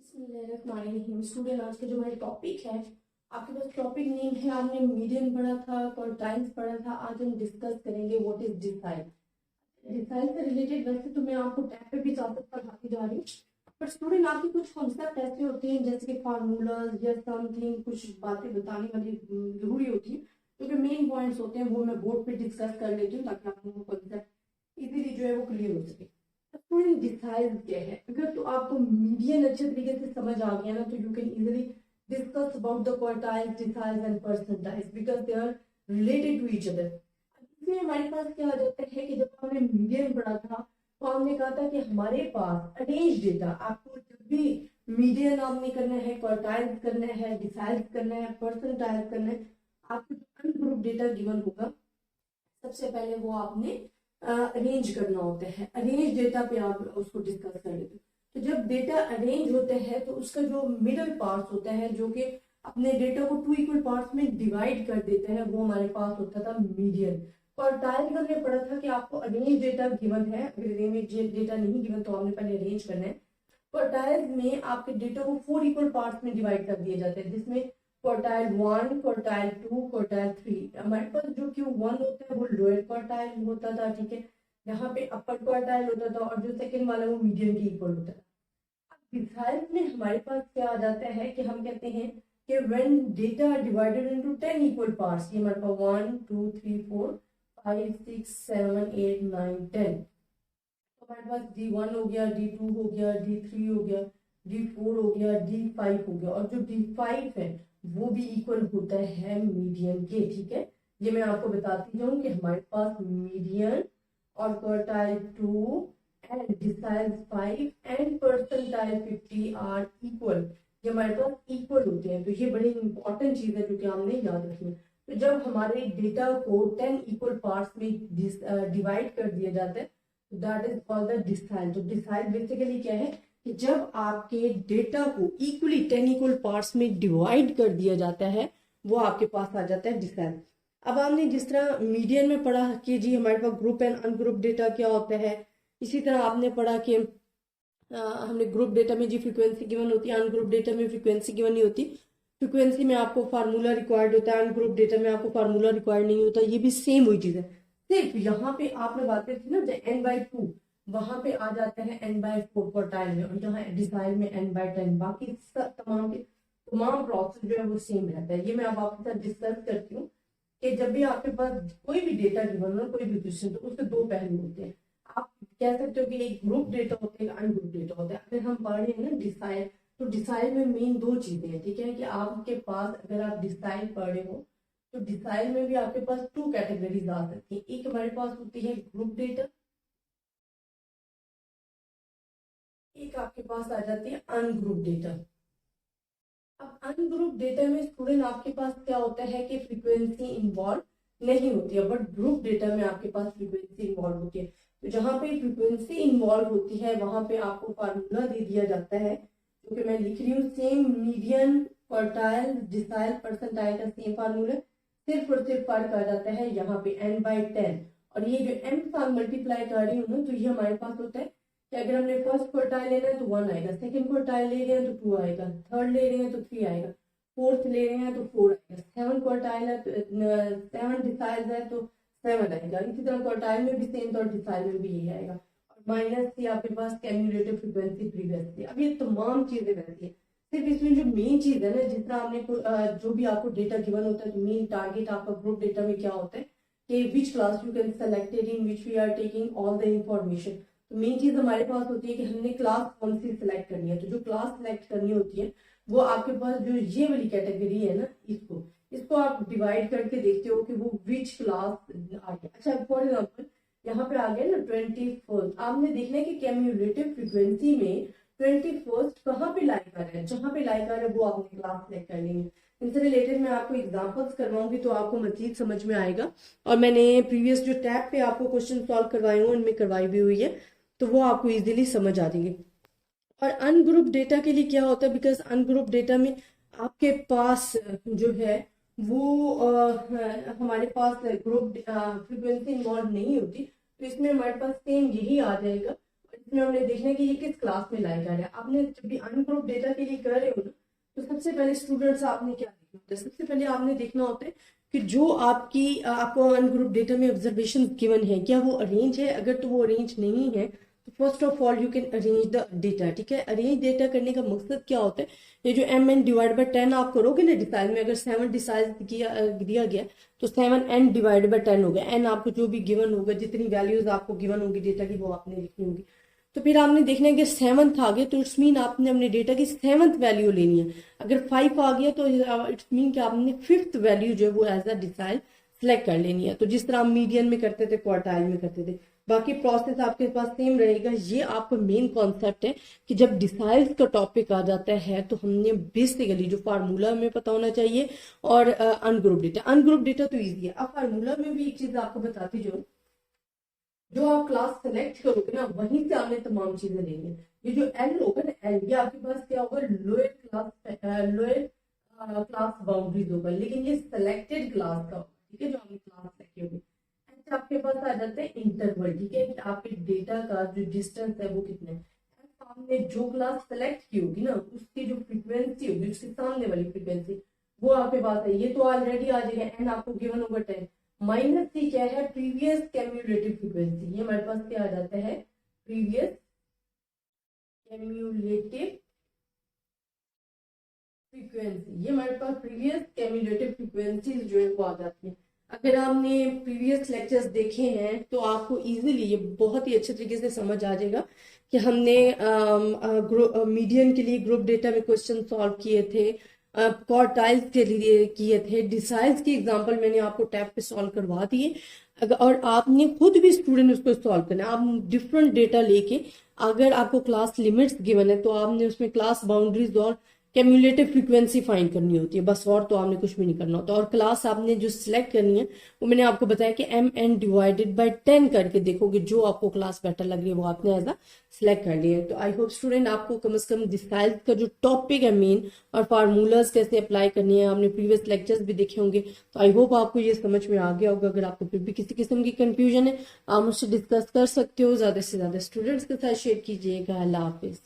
Student, आज का जो हमारा टॉपिक है, आपके पास टॉपिक नेम है, आपने मीडियन पढ़ा था, क्वार्टाइल्स पढ़ा था। आज हम डिस्कस करेंगे व्हाट इज डिसाइल। डिसाइल से रिलेटेड वैसे तो मैं आपको टैब पे भी ज्यादा पढ़ाती जा रही हूँ, पर स्टूडेंट आपके कुछ कॉन्सेप्ट ऐसे होते हैं जैसे कि फार्मूलाज या समथिंग, कुछ बातें बताने वाली जरूरी होती है। तो जो मेन पॉइंट्स होते हैं वो मैं बोर्ड पे डिस्कस कर लेती हूँ ताकि आप लोगों को कॉन्सेप्ट इजीली जो है वो क्लियर हो सके। स्टूडेंट डिसाइल क्या है, अगर तो आपको मीडियन अच्छे तरीके से समझ आ गया ना, तो you can easily discuss about the quartiles, deciles and percentiles because they are related to each other. इसमें हमारे पास क्या आ जाता है कि जब हमने मीडियन पढ़ा था तो हमने कहा था कि हमारे पास अरेंज डेटा, आपको जब भी मीडियन आपने करना है, क्वार्टाइल्स करना है, डिसाइल्स करना है, परसेंटाइल्स करना है, आपको अनग्रुप डेटा गिवन होगा, सबसे पहले वो आपने अरेंज करना होता है। अरेंज डेटा पे आप उसको डिस्कस कर लेते हो। तो जब डेटा अरेंज होता है तो उसका जो मिडल पार्ट होता है, जो कि अपने डेटा को टू इक्वल पार्ट्स में डिवाइड कर देता है, वो हमारे पास होता था मीडियन। क्वार्टाइल हमने पढ़ा था कि आपको अरेंज डेटा गिवन है, अगर अरेंज डेटा नहीं गिवन तो आपने पहले अरेंज करना है। क्वार्टाइल में आपके डेटा को 4 इक्वल पार्ट्स में डिवाइड कर दिए जाते हैं, जिसमें क्वार्टाइल 1, क्वार्टाइल 2, क्वार्टाइल 3। हमारे पास जो Q1 होता है वो लोअर क्वार्टाइल होता था, ठीक है, यहाँ पे अपर क्वार्टाइल होता था, और जो सेकंड वाला वो मीडियम के इक्वल होता था। अब डिसाइल में हमारे पास क्या आ जाता है कि हम कहते हैं कि when data divided into 10 equal parts, ये हमारे पास 1 2 3 4 5 6 7 8 9 10, तो हमारे पास D1 हो गया, D2 हो गया, D3 हो गया, D4 हो गया, D5 हो गया, और जो D5 है वो भी इक्वल होता है मीडियन के, ठीक है। ये मैं आपको बताती जाऊं कि हमारे पास मीडियन और quartile 2 and decile 5 and percentile 50 are equal, ये हमारे पास इक्वल होते हैं। तो ये बड़ी इंपॉर्टेंट चीज है जो कि हमने याद रखनी है। तो जब हमारे डेटा को 10 इक्वल पार्ट्स में डिवाइड कर दिया जाता है, that is called the decile. तो डिसाइल बेसिकली क्या है कि जब आपके डेटा को इक्वली 10 इक्वल पार्ट्स में डिवाइड कर दिया जाता है, वो आपके पास आ जाता है डिसाइल। अब आपने जिस तरह मीडियन में पढ़ा कि जी हमारे पास ग्रुप एंड अनग्रुप डेटा क्या होता है, इसी तरह आपने पढ़ा कि हमने ग्रुप डेटा में जी फ्रीक्वेंसी गिवन होती है, अनग्रुप डेटा में फ्रीक्वेंसी गिवन नहीं होती। फ्रीक्वेंसी में आपको फार्मूला रिक्वायर्ड होता है, अनग्रुप डेटा में आपको फार्मूला रिक्वायर्ड नहीं होता। ये भी सेम वही चीज है, सिर्फ यहाँ पे आपने बात करी थी ना n/2, वहां पे आ जाता है n/4 क्वार्टाइल में, और यहाँ डिसाइल में n/10। बाकी तमाम प्रोसेस जो है वो सेम रहता है। ये मैं अब आपके साथ डिस्कस करती हूँ कि जब भी आपके पास कोई भी डेटा गिवन हो, कोई भी क्वेश्चन, तो उसके दो पहलू होते हैं। आप कह सकते हो कि एक ग्रुप डेटा होता है, अनग्रुप डेटा होता है। अगर हम पढ़ रहे हैं ना डिसाइल, तो डिसाइल में मेन दो चीजें हैं, ठीक है, कि आपके पास अगर आप डिसाइल पढ़ रहे हो तो डिसाइल में भी आपके पास 2 कैटेगरीज आ सकती है। एक हमारे पास होती है ग्रुप डेटा, एक आपके पास आ जाती है अनग्रुप डेटा। अब अनग्रुप डेटा में स्टूडेंट आपके पास क्या होता है कि फ्रीक्वेंसी इन्वॉल्व नहीं होती है, बट ग्रुप डेटा में आपके पास फ्रीक्वेंसी इन्वॉल्व होती है। तो जहां पे फ्रीक्वेंसी इन्वॉल्व होती है वहां पे आपको फार्मूला दे दिया जाता है, जो कि मैं लिख रही हूँ, same median, quartile, decile, percentile का सेम फार्मूला, सिर्फ और सिर्फ फर्क आ जाता है यहाँ पे n/10। और ये जो n के साथ मल्टीप्लाई कर रही हूँ ना, तो ये हमारे पास होता है कि अगर हमने फर्स्ट क्वार्टाइल लेना है तो 1 आएगा, सेकंड क्वार्टाइल ले रहे हैं तो 2 आएगा, थर्ड ले रहे हैं तो 3 आएगा, फोर्थ ले रहे हैं तो 4 आएगा, 7 क्वार्टाइल है तो 7 डिसाइल है तो 7 आएगा। इसी तरह क्वार्टाइल में भी सेम, तो डिसाइल में भी यही आएगा। और माइनस थी आपके पास कैम्युलेटिव फ्रीक्वेंसी प्रीवियसली। अब ये तमाम चीजें रहती है, सिर्फ इसमें जो मेन चीज है ना, जिस तरह आपने जो भी आपको डेटा गिवन होता है, तो मेन टारगेट आपका ग्रुप डेटा में क्या होता है कि which class you can selected in which we are taking all the information. तो मेन चीज हमारे पास होती है कि हमने क्लास कौन सी सिलेक्ट करनी है। तो जो क्लास सिलेक्ट करनी होती है वो आपके पास जो ये वाली कैटेगरी है ना, इसको आप डिवाइड करके देखते हो कि वो विच क्लास आ गया। अच्छा, फॉर एग्जाम्पल यहाँ पे आ गया ना 21st, आपने देखना है कि कैम्युलेटिव फ्रीक्वेंसी में 21st कहाँ पे लाई कर है, जहां पे लाई कर है वो आपने क्लास सिलेक्ट करनी है। इनसे रिलेटेड मैं आपको एग्जांपल्स करवाऊंगी तो आपको मजीद समझ में आएगा, और मैंने प्रीवियस जो टैब पे आपको क्वेश्चन सॉल्व करवाए हुए उनमें करवाई भी हुई है, तो वो आपको इजीली समझ आ जाएंगे। और अनग्रुप डेटा के लिए क्या होता है, बिकॉज अनग्रुप डेटा में आपके पास जो है वो हमारे पास ग्रुप फ्रीक्वेंसी इन्वॉल्व नहीं होती, तो इसमें हमारे पास सेम यही आ जाएगा। इसमें हमने देखना है कि ये किस क्लास में लाया जा रहा है। आपने जब भी अनग्रुप डेटा के लिए कर रहे हो ना, तो सबसे पहले स्टूडेंट्स आपने क्या देखना होता है, सबसे पहले आपने देखना होता है कि जो आपको अनग्रुप डेटा में ऑब्जर्वेशन गिवन है क्या वो अरेंज है। अगर तो वो अरेंज नहीं है तो first of all you can arrange the data. ठीक है, अरेंज डेटा करने का मकसद क्या होता है, ये जो mn डिवाइड बाय 10 आप करोगे ना डिसाइल में, अगर 7 डिसाइल दिया गया तो 7n डिवाइड बाय 10 होगा। n आपको जो भी गिवन होगा, जितनी वैल्यूज आपको गिवन होगी डेटा की वो आपने लिखनी होगी। तो फिर आपने देखना है कि 7th आ गया तो इट्स मीन आपने अपने डेटा की 7th वैल्यू लेनी है। अगर 5 आ गया तो इट्स मीन कि आपने 5th वैल्यू जो है वो एज अ डिसाइल सेलेक्ट कर लेनी है। तो जिस तरह हम मीडियन में करते थे, क्वार्टाइल में करते थे, बाकी प्रोसेस आपके पास सेम रहेगा। ये आपका मेन कॉन्सेप्ट है कि जब डिसाइल्स का टॉपिक आ जाता है तो हमने बेसिकली जो फार्मूला हमें पता होना चाहिए और अनग्रुप डेटा तो ईजी है। अब फार्मूला में भी एक चीज आपको बताती जो आप क्लास सेलेक्ट करोगे ना वहीं से आपने तमाम चीजें लेनी है। ये जो एल होगा ना, एल ये आपके पास क्या होगा, लोअर क्लास बाउंड्रीज होगा, लेकिन ये सिलेक्टेड क्लास का होगा। ठीक है, जो आपने क्लास सेलेक्ट होगी। आपके पास आ जाता है इंटरवल। ठीक है, कि आपके डेटा का जो डिस्टेंस है वो कितना है। आपने जो क्लास सेलेक्ट की होगी ना उसकी जो फ्रीक्वेंसी होगी, उसके सामने वाली फ्रीक्वेंसी वो आपके पास है। ये तो ऑलरेडी आ जाएगा, एन आपको गिवन होगा 10 माइनस सी क्या है, प्रीवियस कैम्युलेटिव फ्रीक्वेंसी। ये हमारे पास क्या आ जाता है, प्रीवियस कैम्युलेटिव फ्रीक्वेंसी। ये हमारे पास प्रीवियस कैम्युलेटिव फ्रीक्वेंसी जो है वो आ जाती है। अगर आपने प्रीवियस लेक्चर्स देखे हैं तो आपको इजीली ये बहुत ही अच्छे तरीके से समझ आ जाएगा कि हमने मीडियन के लिए ग्रुप डेटा में क्वेश्चन सॉल्व किए थे, क्वार्टाइल्स के लिए किए थे, डिसाइल्स की एग्जांपल मैंने आपको टैब पे सॉल्व करवा दिए। और आपने खुद भी स्टूडेंट उसको सॉल्व करना है। आप डिफरेंट डेटा लेके, अगर आपको क्लास लिमिट्स गिवन है तो आपने उसमें क्लास बाउंड्रीज और कैम्युलेटिव फ्रीक्वेंसी फाइंड करनी होती है, बस। और तो आपने कुछ भी नहीं करना होता। और क्लास आपने जो सिलेक्ट करनी है वो मैंने आपको बताया कि mn डिवाइडेड बाय 10 करके देखोगे, जो आपको क्लास बेटर लग रही है वो आपने ऐसा सिलेक्ट कर लिया है। तो आई होप स्टूडेंट आपको कम से कम डिसाइल का जो टॉपिक है मेन और फार्मूलाज कैसे अप्लाई करनी है, आपने प्रीवियस लेक्चर्स भी देखे होंगे। तो आई होप आपको ये समझ में आ गया होगा। अगर आपको फिर भी किसी किस्म की कंफ्यूजन है आप मुझसे डिस्कस कर सकते हो। ज्यादा से ज्यादा स्टूडेंट्स के साथ शेयर कीजिएगा। अल्लाह हाफिज।